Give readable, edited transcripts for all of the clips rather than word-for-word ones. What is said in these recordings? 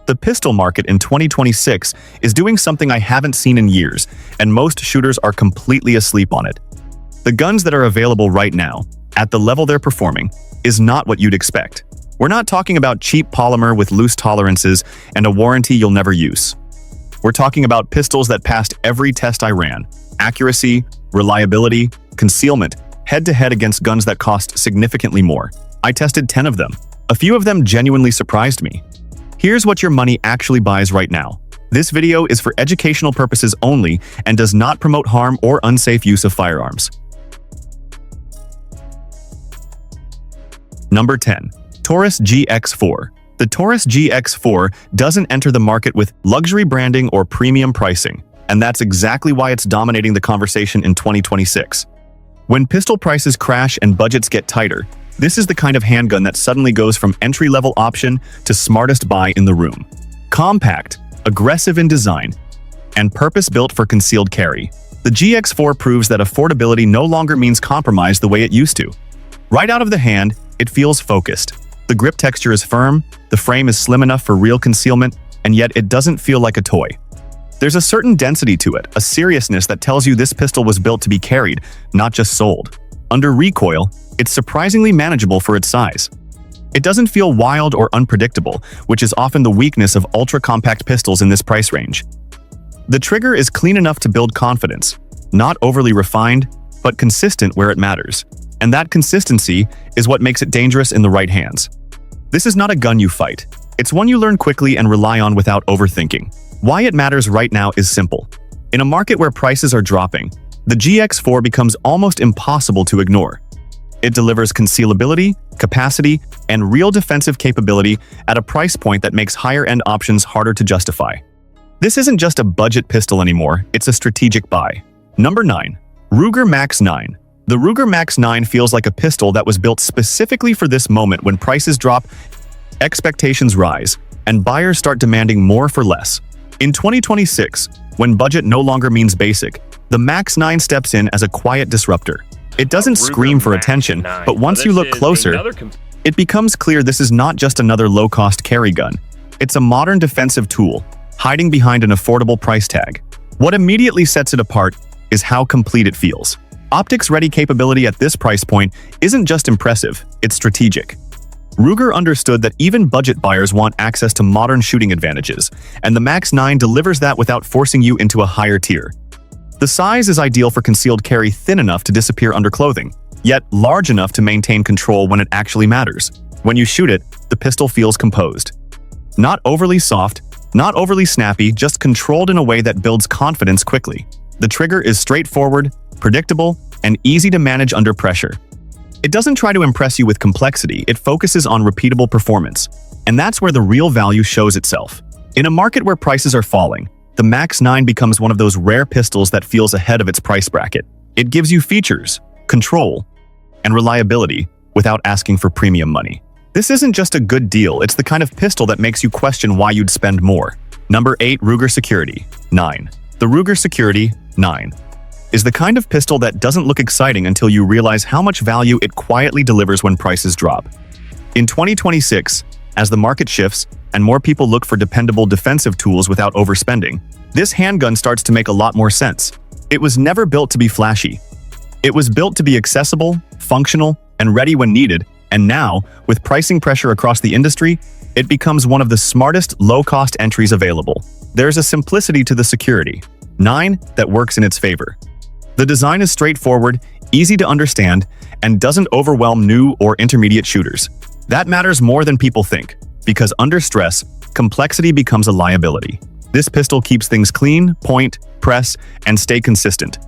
The pistol market in 2026 is doing something I haven't seen in years, and most shooters are completely asleep on it. The guns that are available right now, at the level they're performing, is not what you'd expect. We're not talking about cheap polymer with loose tolerances and a warranty you'll never use. We're talking about pistols that passed every test I ran: accuracy, reliability, concealment, head-to-head against guns that cost significantly more. I tested 10 of them. A few of them genuinely surprised me. Here's what your money actually buys right now. This video is for educational purposes only and does not promote harm or unsafe use of firearms. Number 10. Taurus GX4. The Taurus GX4 doesn't enter the market with luxury branding or premium pricing, and that's exactly why it's dominating the conversation in 2026. When pistol prices crash and budgets get tighter, this is the kind of handgun that suddenly goes from entry-level option to smartest buy in the room. Compact, aggressive in design, and purpose-built for concealed carry, the GX4 proves that affordability no longer means compromise the way it used to. Right out of the hand, it feels focused. The grip texture is firm, the frame is slim enough for real concealment, and yet it doesn't feel like a toy. There's a certain density to it, a seriousness that tells you this pistol was built to be carried, not just sold. Under recoil, it's surprisingly manageable for its size. It doesn't feel wild or unpredictable, which is often the weakness of ultra-compact pistols in this price range. The trigger is clean enough to build confidence, not overly refined, but consistent where it matters. And that consistency is what makes it dangerous in the right hands. This is not a gun you fight. It's one you learn quickly and rely on without overthinking. Why it matters right now is simple. In a market where prices are dropping, the GX4 becomes almost impossible to ignore. It delivers concealability, capacity, and real defensive capability at a price point that makes higher-end options harder to justify. This isn't just a budget pistol anymore, it's a strategic buy. Number 9. Ruger Max 9. The Ruger Max 9 feels like a pistol that was built specifically for this moment when prices drop, expectations rise, and buyers start demanding more for less. In 2026, when budget no longer means basic, the Max 9 steps in as a quiet disruptor. It doesn't scream for attention, but once you look closer, it becomes clear this is not just another low-cost carry gun. It's a modern defensive tool, hiding behind an affordable price tag. What immediately sets it apart is how complete it feels. Optics-ready capability at this price point isn't just impressive, it's strategic. Ruger understood that even budget buyers want access to modern shooting advantages, and the Max 9 delivers that without forcing you into a higher tier. The size is ideal for concealed carry, thin enough to disappear under clothing, yet large enough to maintain control when it actually matters. When you shoot it, the pistol feels composed. Not overly soft, not overly snappy, just controlled in a way that builds confidence quickly. The trigger is straightforward, predictable, and easy to manage under pressure. It doesn't try to impress you with complexity, it focuses on repeatable performance. And that's where the real value shows itself. In a market where prices are falling, the Max 9 becomes one of those rare pistols that feels ahead of its price bracket. It gives you features, control, and reliability without asking for premium money. This isn't just a good deal, it's the kind of pistol that makes you question why you'd spend more. Number 8. Ruger Security 9. The Ruger Security 9 is the kind of pistol that doesn't look exciting until you realize how much value it quietly delivers when prices drop. In 2026, as the market shifts and more people look for dependable defensive tools without overspending, this handgun starts to make a lot more sense. It was never built to be flashy. It was built to be accessible, functional, and ready when needed, and now, with pricing pressure across the industry, it becomes one of the smartest, low-cost entries available. There's a simplicity to the Security 9 that works in its favor. The design is straightforward, easy to understand, and doesn't overwhelm new or intermediate shooters. That matters more than people think, because under stress, complexity becomes a liability. This pistol keeps things clean, point, press, and stay consistent.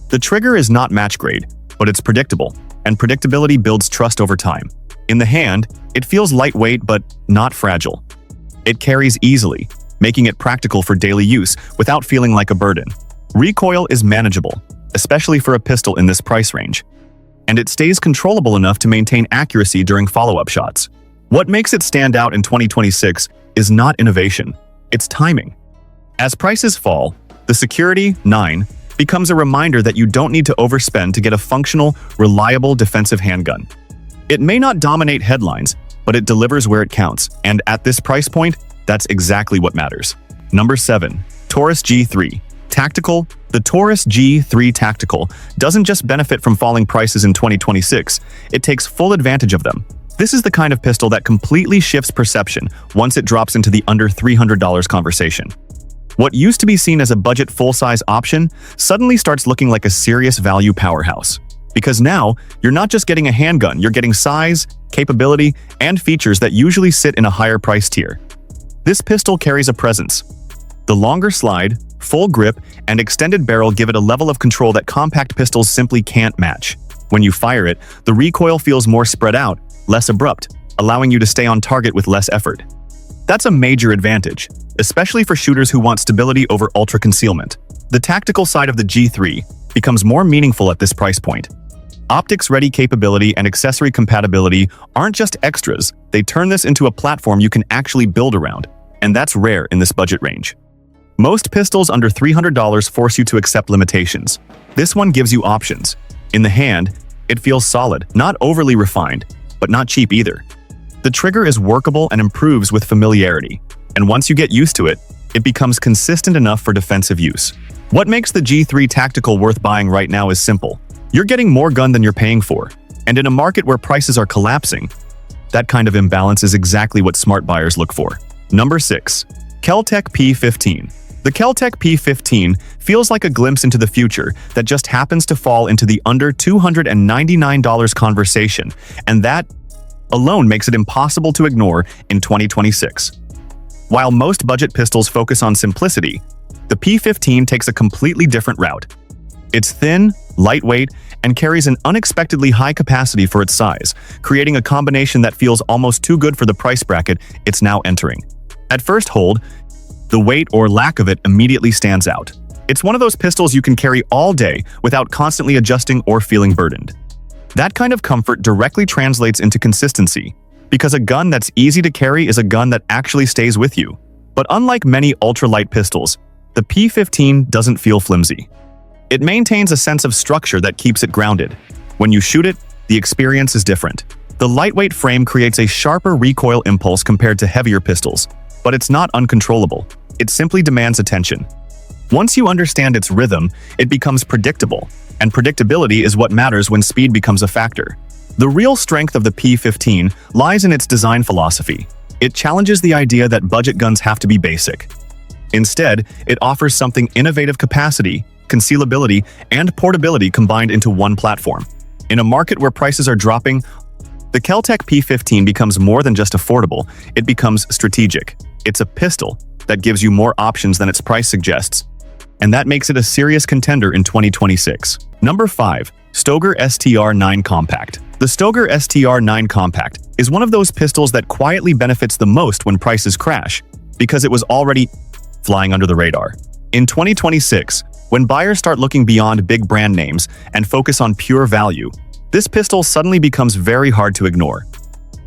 The trigger is not match grade, but it's predictable, and predictability builds trust over time. In the hand, it feels lightweight but not fragile. It carries easily, making it practical for daily use without feeling like a burden. Recoil is manageable, especially for a pistol in this price range, and it stays controllable enough to maintain accuracy during follow-up shots. What makes it stand out in 2026 is not innovation, it's timing. As prices fall, the Security 9 becomes a reminder that you don't need to overspend to get a functional, reliable defensive handgun. It may not dominate headlines, but it delivers where it counts, and at this price point, That's exactly what matters. Number 7. Taurus G3. Tactical. The Taurus G3 Tactical doesn't just benefit from falling prices in 2026, it takes full advantage of them. This is the kind of pistol that completely shifts perception once it drops into the under $300 conversation. What used to be seen as a budget full-size option suddenly starts looking like a serious value powerhouse. Because now, you're not just getting a handgun, you're getting size, capability, and features that usually sit in a higher price tier. This pistol carries a presence. The longer slide, full grip, and extended barrel give it a level of control that compact pistols simply can't match. When you fire it, the recoil feels more spread out, less abrupt, allowing you to stay on target with less effort. That's a major advantage, especially for shooters who want stability over ultra-concealment. The tactical side of the G3 becomes more meaningful at this price point. Optics-ready capability and accessory compatibility aren't just extras, they turn this into a platform you can actually build around, and that's rare in this budget range. Most pistols under $300 force you to accept limitations. This one gives you options. In the hand, it feels solid, not overly refined, but not cheap either. The trigger is workable and improves with familiarity, and once you get used to it, it becomes consistent enough for defensive use. What makes the G3 Tactical worth buying right now is simple. You're getting more gun than you're paying for, and in a market where prices are collapsing, that kind of imbalance is exactly what smart buyers look for. Number 6. Kel-Tec P15. The Kel-Tec P15 feels like a glimpse into the future that just happens to fall into the under $299 conversation, and that alone makes it impossible to ignore in 2026. While most budget pistols focus on simplicity, the P15 takes a completely different route. It's thin, lightweight, and carries an unexpectedly high capacity for its size, creating a combination that feels almost too good for the price bracket it's now entering. At first hold, the weight or lack of it immediately stands out. It's one of those pistols you can carry all day without constantly adjusting or feeling burdened. That kind of comfort directly translates into consistency, because a gun that's easy to carry is a gun that actually stays with you. But unlike many ultralight pistols, the P15 doesn't feel flimsy. It maintains a sense of structure that keeps it grounded. When you shoot it, the experience is different. The lightweight frame creates a sharper recoil impulse compared to heavier pistols, but it's not uncontrollable. It simply demands attention. Once you understand its rhythm, it becomes predictable, and predictability is what matters when speed becomes a factor. The real strength of the P15 lies in its design philosophy. It challenges the idea that budget guns have to be basic. Instead, it offers something innovative: capacity, concealability, and portability combined into one platform. In a market where prices are dropping, the Kel-Tec P15 becomes more than just affordable, it becomes strategic. It's a pistol that gives you more options than its price suggests, and that makes it a serious contender in 2026. Number 5. Stoeger STR9 Compact. The Stoeger STR9 Compact is one of those pistols that quietly benefits the most when prices crash, because it was already flying under the radar. In 2026, when buyers start looking beyond big brand names and focus on pure value, this pistol suddenly becomes very hard to ignore.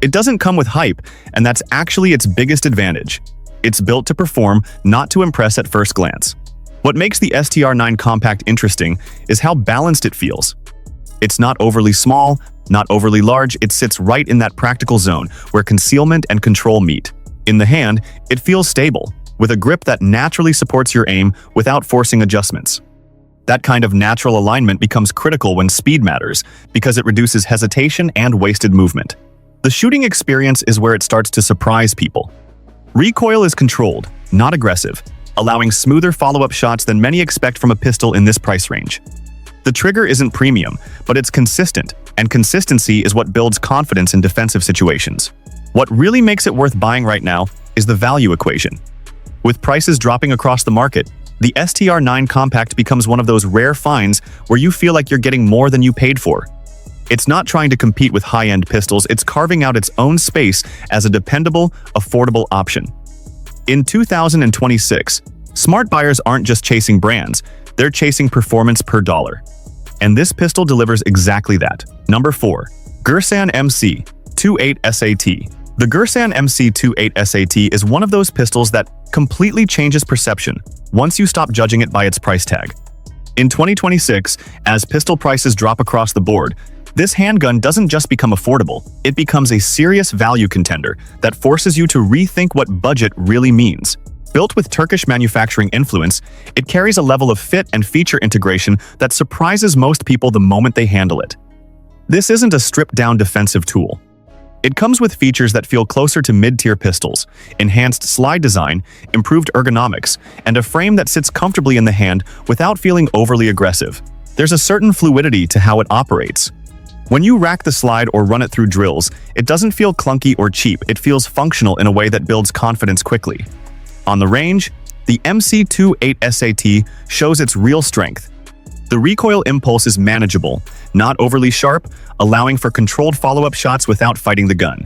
It doesn't come with hype, and that's actually its biggest advantage. It's built to perform, not to impress at first glance. What makes the STR9 Compact interesting is how balanced it feels. It's not overly small, not overly large, it sits right in that practical zone where concealment and control meet. In the hand, it feels stable, with a grip that naturally supports your aim without forcing adjustments. That kind of natural alignment becomes critical when speed matters, because it reduces hesitation and wasted movement. The shooting experience is where it starts to surprise people. Recoil is controlled, not aggressive, allowing smoother follow-up shots than many expect from a pistol in this price range. The trigger isn't premium, but it's consistent, and consistency is what builds confidence in defensive situations. What really makes it worth buying right now is the value equation. With prices dropping across the market, the STR9 Compact becomes one of those rare finds where you feel like you're getting more than you paid for. It's not trying to compete with high-end pistols, it's carving out its own space as a dependable, affordable option. In 2026, smart buyers aren't just chasing brands, they're chasing performance per dollar. And this pistol delivers exactly that. Number 4. Girsan MC28 SAT. The Girsan MC28 SAT is one of those pistols that completely changes perception once you stop judging it by its price tag. In 2026, as pistol prices drop across the board, This handgun doesn't just become affordable, it becomes a serious value contender that forces you to rethink what budget really means. Built with Turkish manufacturing influence, it carries a level of fit and feature integration that surprises most people the moment they handle it. This isn't a stripped-down defensive tool. It comes with features that feel closer to mid-tier pistols, enhanced slide design, improved ergonomics, and a frame that sits comfortably in the hand without feeling overly aggressive. There's a certain fluidity to how it operates. When you rack the slide or run it through drills, it doesn't feel clunky or cheap, it feels functional in a way that builds confidence quickly. On the range, the MC28 SAT shows its real strength. The recoil impulse is manageable, not overly sharp, allowing for controlled follow-up shots without fighting the gun.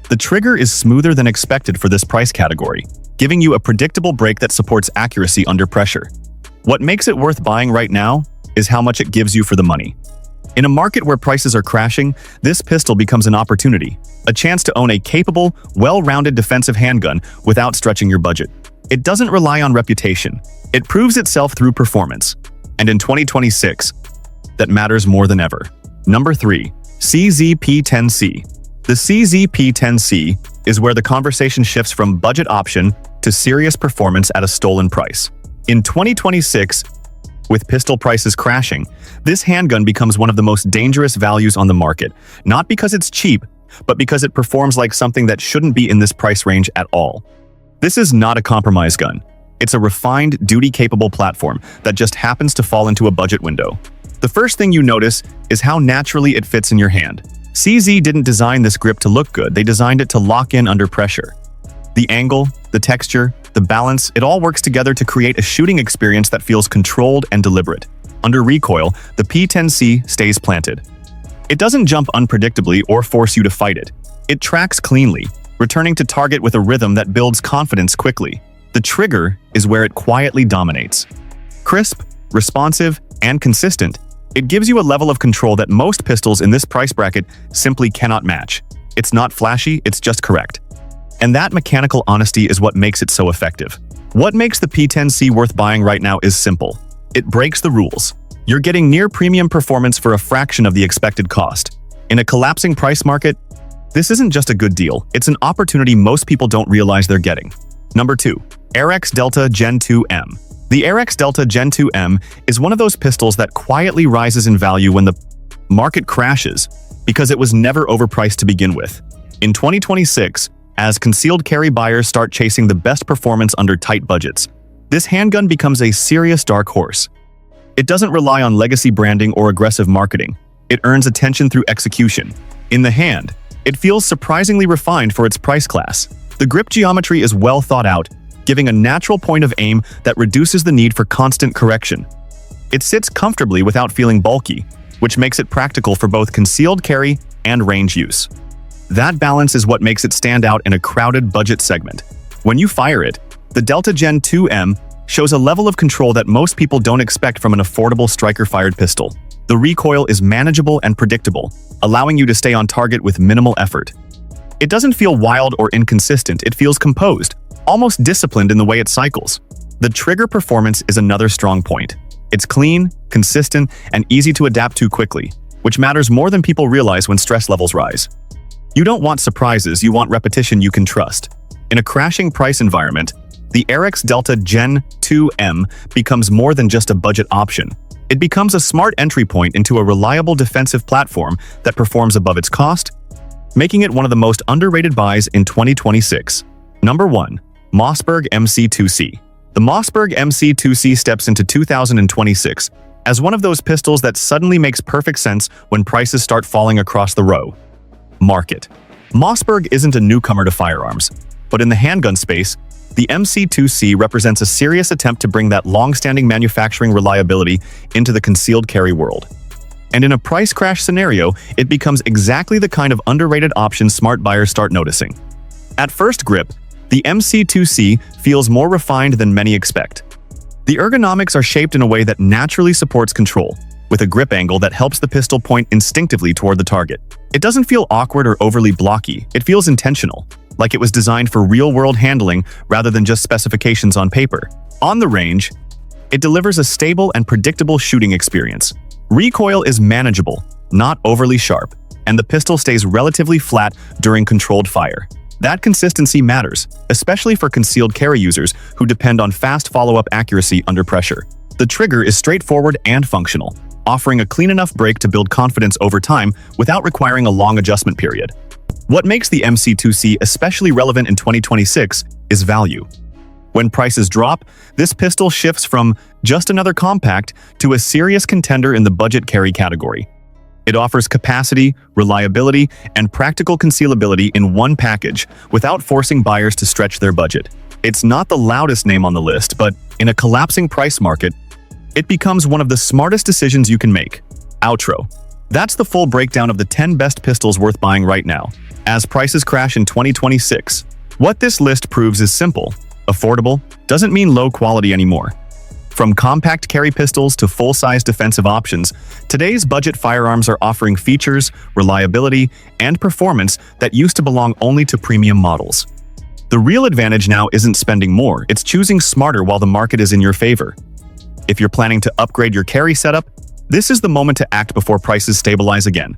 The trigger is smoother than expected for this price category, giving you a predictable break that supports accuracy under pressure. What makes it worth buying right now is how much it gives you for the money. In a market where prices are crashing, this pistol becomes an opportunity, a chance to own a capable, well-rounded defensive handgun without stretching your budget. It doesn't rely on reputation. It proves itself through performance. And in 2026, that matters more than ever. Number 3. CZ-P10C. The CZ-P10C is where the conversation shifts from budget option to serious performance at a stolen price. In 2026, with pistol prices crashing, this handgun becomes one of the most dangerous values on the market, not because it's cheap, but because it performs like something that shouldn't be in this price range at all. This is not a compromise gun. It's a refined, duty-capable platform that just happens to fall into a budget window. The first thing you notice is how naturally it fits in your hand. CZ didn't design this grip to look good, they designed it to lock in under pressure. The angle, the texture, the balance, it all works together to create a shooting experience that feels controlled and deliberate. Under recoil, the P10C stays planted. It doesn't jump unpredictably or force you to fight it. It tracks cleanly, returning to target with a rhythm that builds confidence quickly. The trigger is where it quietly dominates. Crisp, responsive, and consistent, it gives you a level of control that most pistols in this price bracket simply cannot match. It's not flashy, it's just correct. And that mechanical honesty is what makes it so effective. What makes the P10C worth buying right now is simple. It breaks the rules. You're getting near premium performance for a fraction of the expected cost. In a collapsing price market, this isn't just a good deal, it's an opportunity most people don't realize they're getting. Number 2. AirX Delta Gen 2M. The AirX Delta Gen 2M is one of those pistols that quietly rises in value when the market crashes because it was never overpriced to begin with. In 2026, as concealed carry buyers start chasing the best performance under tight budgets, this handgun becomes a serious dark horse. It doesn't rely on legacy branding or aggressive marketing. It earns attention through execution. In the hand, it feels surprisingly refined for its price class. The grip geometry is well thought out, giving a natural point of aim that reduces the need for constant correction. It sits comfortably without feeling bulky, which makes it practical for both concealed carry and range use. That balance is what makes it stand out in a crowded budget segment. When you fire it, the Delta Gen 2M shows a level of control that most people don't expect from an affordable striker-fired pistol. The recoil is manageable and predictable, allowing you to stay on target with minimal effort. It doesn't feel wild or inconsistent, it feels composed, almost disciplined in the way it cycles. The trigger performance is another strong point. It's clean, consistent, and easy to adapt to quickly, which matters more than people realize when stress levels rise. You don't want surprises, you want repetition you can trust. In a crashing price environment, the AirX Delta Gen 2M becomes more than just a budget option. It becomes a smart entry point into a reliable defensive platform that performs above its cost, making it one of the most underrated buys in 2026. Number 1. Mossberg MC2C. The Mossberg MC2C steps into 2026 as one of those pistols that suddenly makes perfect sense when prices start falling across the market. Mossberg isn't a newcomer to firearms, but in the handgun space, the MC2C represents a serious attempt to bring that long-standing manufacturing reliability into the concealed carry world. And in a price crash scenario, it becomes exactly the kind of underrated option smart buyers start noticing. At first grip, the MC2C feels more refined than many expect. The ergonomics are shaped in a way that naturally supports control, with a grip angle that helps the pistol point instinctively toward the target. It doesn't feel awkward or overly blocky, it feels intentional, like it was designed for real-world handling rather than just specifications on paper. On the range, it delivers a stable and predictable shooting experience. Recoil is manageable, not overly sharp, and the pistol stays relatively flat during controlled fire. That consistency matters, especially for concealed carry users who depend on fast follow-up accuracy under pressure. The trigger is straightforward and functional, offering a clean enough break to build confidence over time without requiring a long adjustment period. What makes the MC2C especially relevant in 2026 is value. When prices drop, this pistol shifts from just another compact to a serious contender in the budget carry category. It offers capacity, reliability, and practical concealability in one package without forcing buyers to stretch their budget. It's not the loudest name on the list, but in a collapsing price market, it becomes one of the smartest decisions you can make. Outro. That's the full breakdown of the 10 best pistols worth buying right now, as prices crash in 2026. What this list proves is simple. Affordable doesn't mean low quality anymore. From compact carry pistols to full-size defensive options, today's budget firearms are offering features, reliability, and performance that used to belong only to premium models. The real advantage now isn't spending more, it's choosing smarter while the market is in your favor. If you're planning to upgrade your carry setup, this is the moment to act before prices stabilize again.